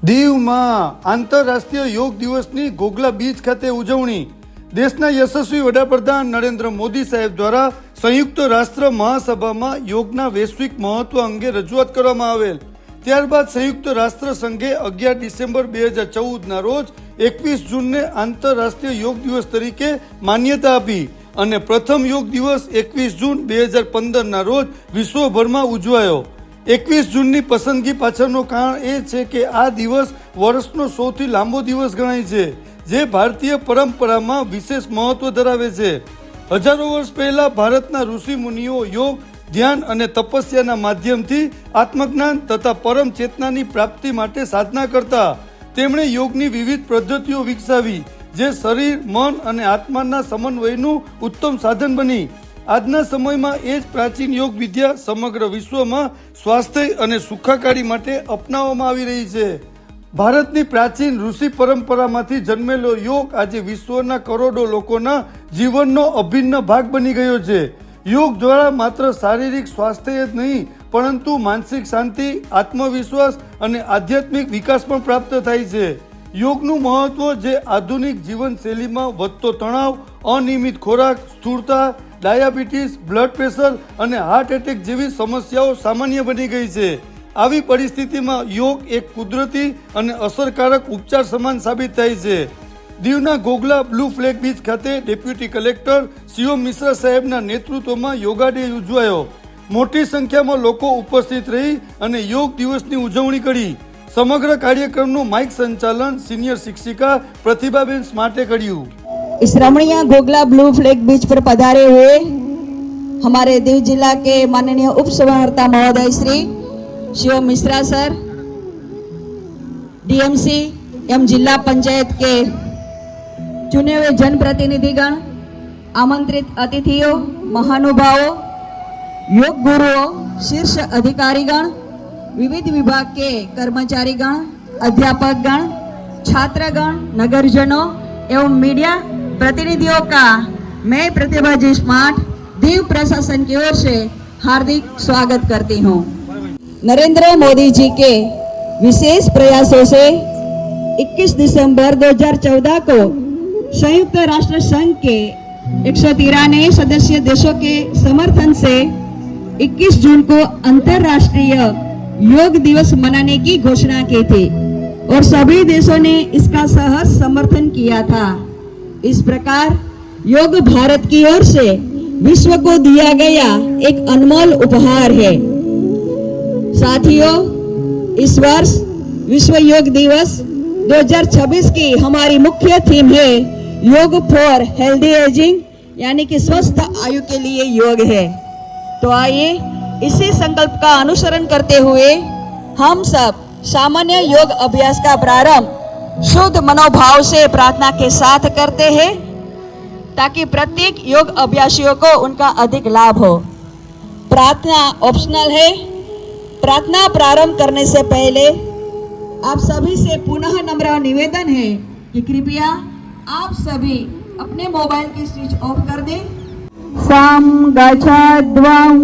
દીવમાં આંતરરાષ્ટ્રીય યોગ દિવસની ઘોઘલા બીચ ખાતે ઉજવણી. દેશના યશસ્વી વડાપ્રધાન નરેન્દ્ર મોદી સાહેબ દ્વારા સંયુક્ત રાષ્ટ્ર મહાસભામાં યોગના વૈશ્વિક મહત્વ અંગે રજૂઆત કરવામાં આવેલ. ત્યારબાદ સંયુક્ત રાષ્ટ્ર સંઘે 11 ડિસેમ્બર 2014ના રોજ 21 જૂનને આંતરરાષ્ટ્રીય યોગ દિવસ તરીકે માન્યતા આપી અને પ્રથમ યોગ દિવસ 21 જૂન 2015ના રોજ વિશ્વભરમાં ઉજવાયો. 21 જૂનની પસંદગી પાછળનું કારણ એ છે કે આ દિવસ વર્ષનો સૌથી લાંબો દિવસ ગણાય છે, જે ભારતીય પરંપરામાં વિશેષ મહત્વ ધરાવે છે. હજારો વર્ષ પહેલા ભારતના ઋષિ મુનિઓ યોગ, ધ્યાન અને તપસ્યાના માધ્યમથી આત્મજ્ઞાન તથા પરમ ચેતનાની પ્રાપ્તિ માટે સાધના કરતા. તેમણે યોગની વિવિધ પદ્ધતિઓ વિકસાવી, જે શરીર, મન અને આત્માના સમન્વયનું ઉત્તમ સાધન બની. આજના સમયમાં એ જ પ્રાચીન યોગ વિદ્યા સમગ્ર વિશ્વમાં સ્વાસ્થ્ય અને સુખાકારી માટે અપનાવવામાં આવી રહી છે. ભારતની પ્રાચીન ઋષિ પરંપરામાંથી જન્મેલો યોગ આજે વિશ્વના કરોડો લોકોના જીવનનો અભિન્ન ભાગ બની ગયો છે. યોગ દ્વારા માત્ર શારીરિક સ્વાસ્થ્ય જ નહીં, પરંતુ માનસિક શાંતિ, આત્મવિશ્વાસ અને આધ્યાત્મિક વિકાસ પણ પ્રાપ્ત થાય છે. યોગનું મહત્વ જે આધુનિક જીવનશૈલીમાં વધતો તણાવ, અનિયમિત ખોરાક, સ્થૂળતા, ડાયાબિટીસ, બ્લડ પ્રેશર અને હાર્ટ એટેક જેવી સમસ્યાઓ સામાન્ય બની ગઈ છે. આવી પરિસ્થિતિમાં યોગ એક કુદરતી અને અસરકારક ઉપચાર સમાન સાબિત થાય છે. દીવના ઘોઘલા બ્લુ ફ્લેગ બીચ ખાતે ડેપ્યુટી કલેક્ટર શિવમ મિશ્રા સાહેબના નેતૃત્વમાં યોગા ડે ઉજવાયો. મોટી સંખ્યામાં લોકો ઉપસ્થિત રહી અને યોગ દિવસની ઉજવણી કરી. સમગ્ર કાર્યક્રમનું माइक संचालन सीनियर शिक्षिका प्रतिभाबेन स्मार्टे કર્યું. इस रमणीय घोघला ब्लू फ्लैग बीच पर पधारे हुए हमारे दीव जिला के माननीय उप समाहर्ता महोदय श्री शिवम मिश्रा सर, डीएमसी एवं जिला पंचायत के चुने हुए जनप्रतिनिधिगण, आमंत्रित अतिथियों, महानुभावों, योग गुरुओं, शीर्ष अधिकारीगण, विविध विभाग के कर्मचारीगण, अध्यापकगण, छात्रगण, नगरजनों एवं मीडिया प्रतिनिधियों का मैं प्रतिभा जी स्मार्ट दीव प्रशासन की ओर से हार्दिक स्वागत करती हूँ. नरेंद्र मोदी जी के विशेष प्रयासों से 21 दिसंबर 2014 को संयुक्त राष्ट्र संघ के 193 सदस्य देशों के समर्थन से 21 जून को अंतर्राष्ट्रीय योग दिवस मनाने की घोषणा की थी और सभी देशों ने इसका सहर्ष समर्थन किया था. इस प्रकार योग भारत की ओर से विश्व को दिया गया एक अनमोल उपहार है. साथियों, इस वर्ष विश्व योग दिवस 2026 की हमारी मुख्य थीम है योग फॉर हेल्दी एजिंग, यानी कि स्वस्थ आयु के लिए योग है. तो आइए इसी संकल्प का अनुसरण करते हुए हम सब सामान्य योग अभ्यास का प्रारंभ शुद्ध मनोभाव से प्रार्थना के साथ करते हैं, ताकि प्रत्येक योग अभ्यासियों को उनका अधिक लाभ हो. प्रार्थना ऑप्शनल है. प्रार्थना प्रारंभ करने से पहले आप सभी से पुनः नम्र निवेदन है कि कृपया आप सभी अपने मोबाइल की स्विच ऑफ कर दें. संगच्छध्वं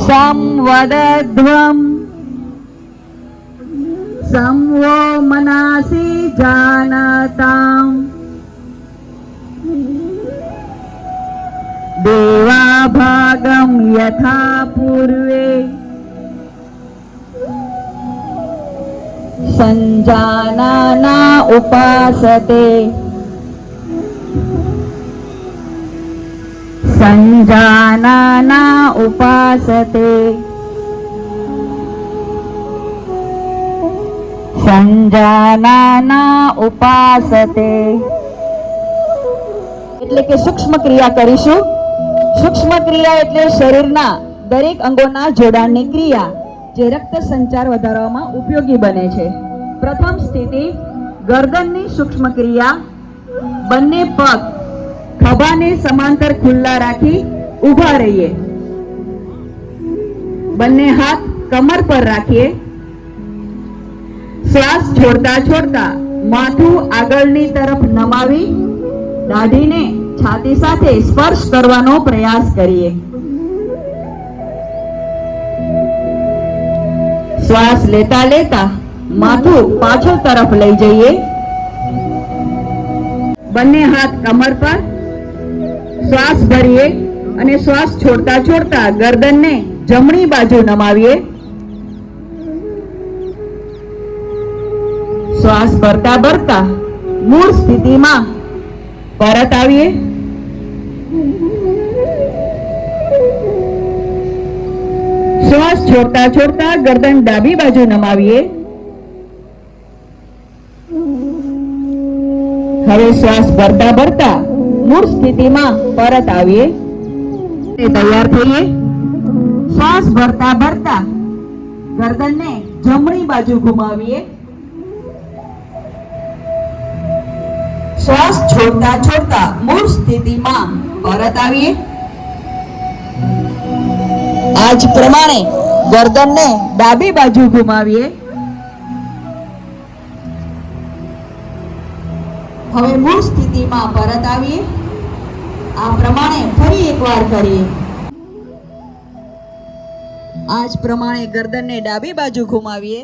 संवदध्वं संवो मनासि जानताम् देवाभागं यथा पूर्वे संजानाना उपासते संजानाना उपासते संजानाना उपासते. એટલે કે સૂક્ષ્મ ક્રિયા કરીશું. સૂક્ષ્મ ક્રિયા એટલે શરીરના દરેક અંગોના જોડાણની ક્રિયા, જે રક્ત સંચાર વધારવામાં ઉપયોગી બને છે. પ્રથમ સ્થિતિ ગરદનની સૂક્ષ્મ ક્રિયા. બંને પગ ખભાને સમાંતર ખુલ્લા રાખી ઊભા રહીએ. બંને હાથ કમર પર રાખીએ. શ્વાસ છોડતા છોડતા માથું આગળની તરફ નમાવી દાઢીને છાતી સાથે સ્પર્શ કરવાનો પ્રયાસ કરીએ. શ્વાસ લેતા લેતા માથું પાછળ તરફ લઈ જઈએ. બંને હાથ કમર પર. શ્વાસ ભરીએ અને શ્વાસ છોડતા છોડતા ગરદનને જમણી બાજુ નમાવીએ. શ્વાસ ભરતા ભરતા મૂળ સ્થિતિમાં પરત આવીએ. શ્વાસ છોડતા છોડતા ગરદન ડાબી બાજુ નમાવીએ. હવે શ્વાસ ભરતા ભરતા મૂળ સ્થિતિમાં પરત આવીએ. તૈયાર થઈએ. શ્વાસ ભરતા ભરતા ગરદનને જમણી બાજુ ઘુમાવીએ. શ્વાસ છોડતા છોડતા મૂળ સ્થિતિમાં પરત આવીએ. આ જ પ્રમાણે ગરદનને ડાબી બાજુ ઘુમાવીએ. હવે મૂળ સ્થિતિમાં પરત આવીએ. આ પ્રમાણે ફરી એકવાર કરીએ. આ જ પ્રમાણે ગરદનને ડાબી બાજુ ઘુમાવીએ.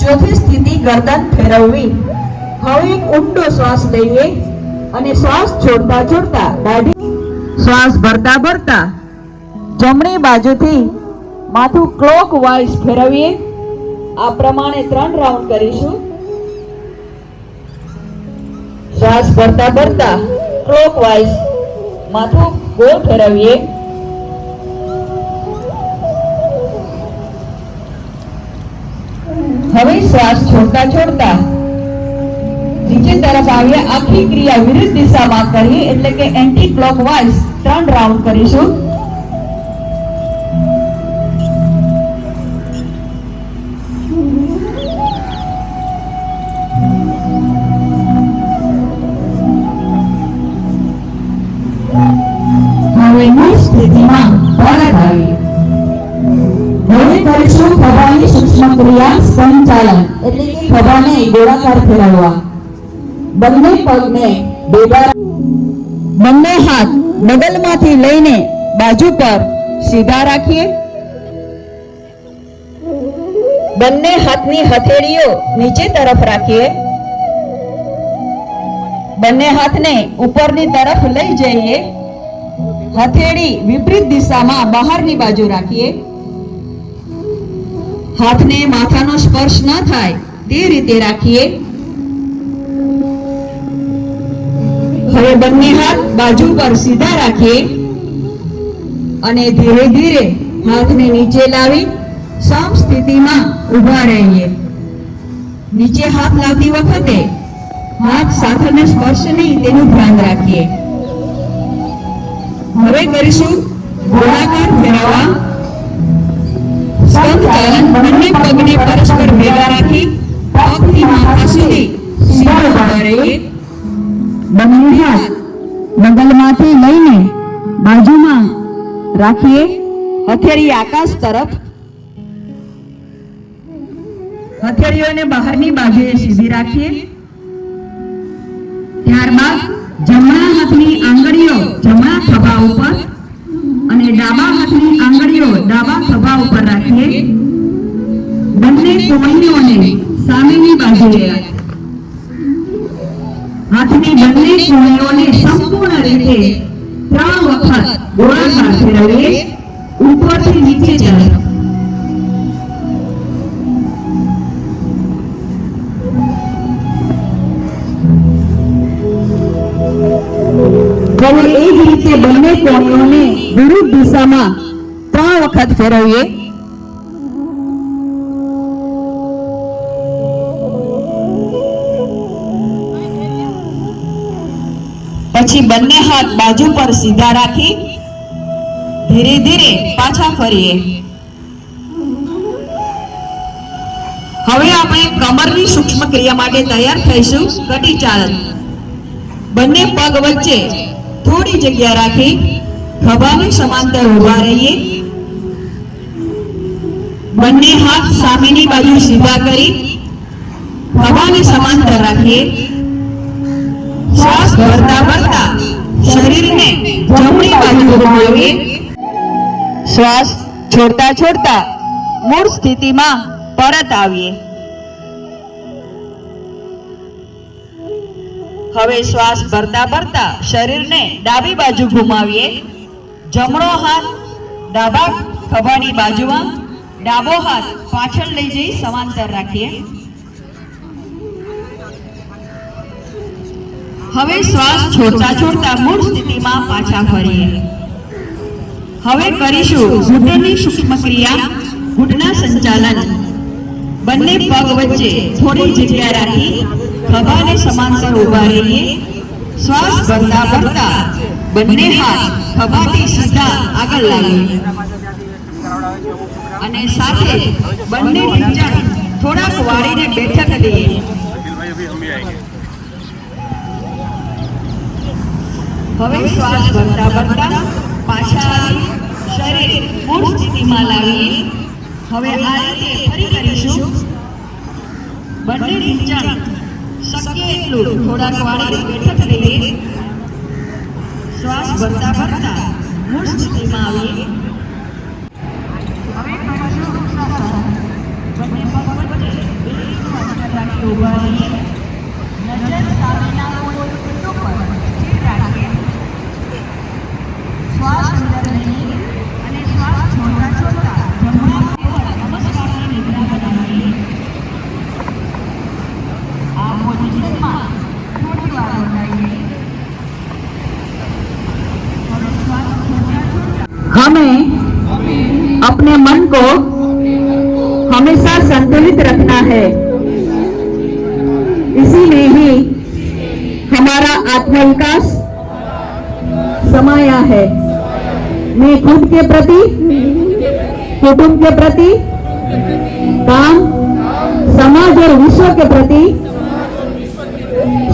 ચોથી સ્થિતિ ગરદન ફેરવવી. હવે એક ઊંડો શ્વાસ લઈએ અને શ્વાસ છોડતા છોડતા દાઢી. શ્વાસ ભરતા ભરતા જમણી બાજુથી માથું ક્લોકવાઇઝ ફેરવીએ. આ પ્રમાણે 3 રાઉન્ડ કરીશું. શ્વાસ ભરતા ભરતા ક્લોકવાઇઝ માથું ગોળ ફેરવીએ. હવે શ્વાસ છોડતા છોડતા નીચે તરફ આવીએ. આખી ક્રિયા વિરુદ્ધ દિશામાં કરીએ એટલે કે એન્ટી ક્લોકવાઇઝ 3 રાઉન્ડ કરીશું. હવે મૂળ સ્થિતિમાં પરત આવીએ. હવે કરીશું ખભાની સૂક્ષ્મ ક્રિયા સંચાલન એટલે કે ખભાને ગોળાકાર ફેરવવા. બંને પગને બંને હાથ બગલમાંથી લઈને બાજુ પર સીધા રાખીએ. બંને હાથની હથેળીઓ નીચે તરફ રાખીએ. બંને હાથને ઉપરની તરફ લઈ જઈએ. હથેળી વિપરીત દિશામાં બહારની બાજુ રાખીએ. હાથને માથાનો સ્પર્શ ન થાય તે રીતે રાખીએ. હવે બંને હાથ બાજુ પર સીધા રાખીએ અને ધીરે ધીરે હાથને નીચે લાવી સમ સ્થિતિમાં ઊભા રહીએ. નીચે હાથ લાવતી વખતે હાથ સાથળને સ્પર્શ નહીં તેનું ધ્યાન રાખીએ. હવે કરીશું ગોળાકાર ફેરવવા. સંચાલન. બંને પગને પરસ્પર ભેગા રાખી પગથી માથા સુધી સીધા ઊભા રહીએ. બંને હાથ બગલમાંથી લઈને બાજુમાં રાખીએ. હથેળી આકાશ તરફ. હથેળીઓને બહારની બાજુએ સીધી રાખીએ. ત્યારબાદ જમણા હાથની આંગળીઓ જમણા ખભા ઉપર અને ડાબા હાથની આંગળીઓ ડાબા ખભા ઉપર રાખીએ. બંને કોણીઓને સામેની બાજુએ હાથની બંને કોણીઓને સંપૂર્ણ રીતે 3 વખત ગોળાકાર ફેરવીએ ઉપરથી નીચે તરફ. હવે એ જ રીતે બંને કોણીઓને વિરુદ્ધ દિશામાં 3 વખત ફેરવીએ. પછી બંને હાથ બાજુ પર સીધા રાખી ધીરે ધીરે પાછા ફરીએ. હવે આપણે કમરની સૂક્ષ્મ ક્રિયા માટે તૈયાર થઈશું. કટી ચાલન. બંને પગ વચ્ચે થોડી જગ્યા રાખી ખભાની સમાંતર ઊભા રહીએ. બંને હાથ સામેની બાજુ સીધા કરી ખભાને સમાંતર રાખીએ. શ્વાસ ભરતા ભરતા શરીરને જમણી બાજુ ઘુમાવીએ. શ્વાસ છોડતા છોડતા મૂળ સ્થિતિમાં પરત આવીએ. હવે શ્વાસ ભરતા ભરતા શરીરને ડાબી બાજુ ઘુમાવીએ. જમણો હાથ ડાબા ખભાની બાજુમાં, ડાબો હાથ પાછળ લઈ જઈ સમાંતર રાખીએ. હવે શ્વાસ છોડતા છોડતા મૂળ સ્થિતિમાં પાછા ફરીએ. હવે કરીશું ઘૂંટણની સૂક્ષ્મ ક્રિયા, ઘૂંટણા સંચાલન. બંને પગ વચ્ચે થોડી જગ્યા રાખી ખભાને સમાંતર ઊભા રહીએ. શ્વાસ ભરતા ભરતા બંને હાથ ખભાથી સીધા આગળ લાવીએ અને સાથે બંને ઢીંચણ થોડાક વાળીને બેઠક દઈએ. હવે શ્વાસ ભરતા ભરતા પાછા આવી શરીર મૂળ સ્થિતિમાં લાવીએ. હવે આ રીતે ફરી કરીશું. બંને ઢીંચણ શક્ય એટલું થોડાક વાળીને બેઠક લઈએ. શ્વાસ ભરતા ભરતા મૂળ સ્થિતિમાં આવીએ. હવે કરીશું વૃક્ષાસન. બંને પગ વચ્ચે બે ઇંચનું અંતર રાખી ઊભા રહીએ. નજર સામેના કોઈ બિંદુ પર સ્થિર રાખીએ. શ્વાસ અંદર લઈએ અને શ્વાસ છોડતા છોડતા જમણા નમસ્કારની મુદ્રા બનાવીએ. આ પોઝિશનમાં થોડી વાર રોકાઈએ. हमें अपने मन को हमेशा संतुलित रखना है. इसीलिए ही हमारा आत्मविकास समाया है. मैं खुद के प्रति, कुटुंब के प्रति, काम, समाज और विश्व के प्रति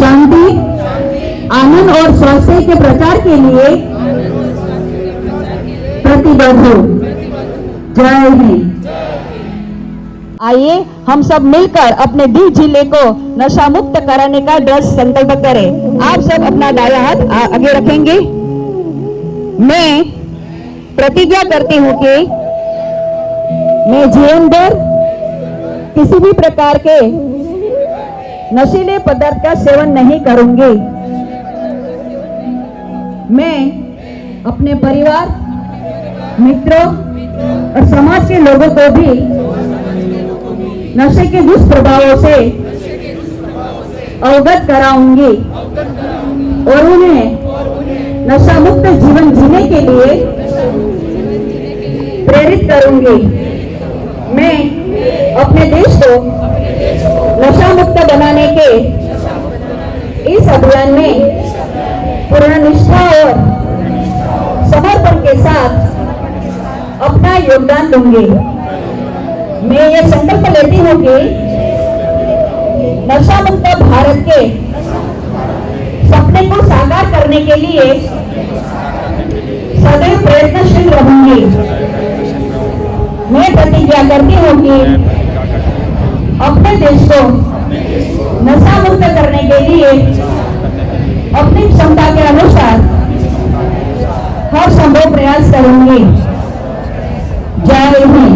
शांति, आनंद और स्वास्थ्य के प्रचार के लिए प्रतिबद्ध हूँ. जय हिंद. आइए हम सब मिलकर अपने दीव जिले को नशा मुक्त कराने का दृढ़ संकल्प करें. आप सब अपना दायां हाथ आगे रखेंगे. मैं प्रतिज्ञा करती हूँ कि मैं जीवन भर किसी भी प्रकार के नशीले पदार्थ का सेवन नहीं करूंगी. मैं अपने परिवार, मित्रों और समाज के लोगों को भी नशे के दुष्प्रभावों से अवगत कराऊंगी और उन्हें नशा मुक्त जीवन जीने के लिए प्रेरित करूंगी. मैं अपने देश को नशा मुक्त बनाने के इस अभियान में पूर्ण निष्ठा और समर्पण के साथ अपना योगदान दूंगी. मैं ये संकल्प लेती हूँ कि नशा मुक्त भारत के सपने को साकार करने के लिए सदैव प्रयत्नशील रहूंगी. मैं प्रतिज्ञा करती हूँ कि अपने देश को नशा मुक्त करने के लिए अपनी क्षमता के अनुसार हर संभव प्रयास करूंगी. जय हिंद.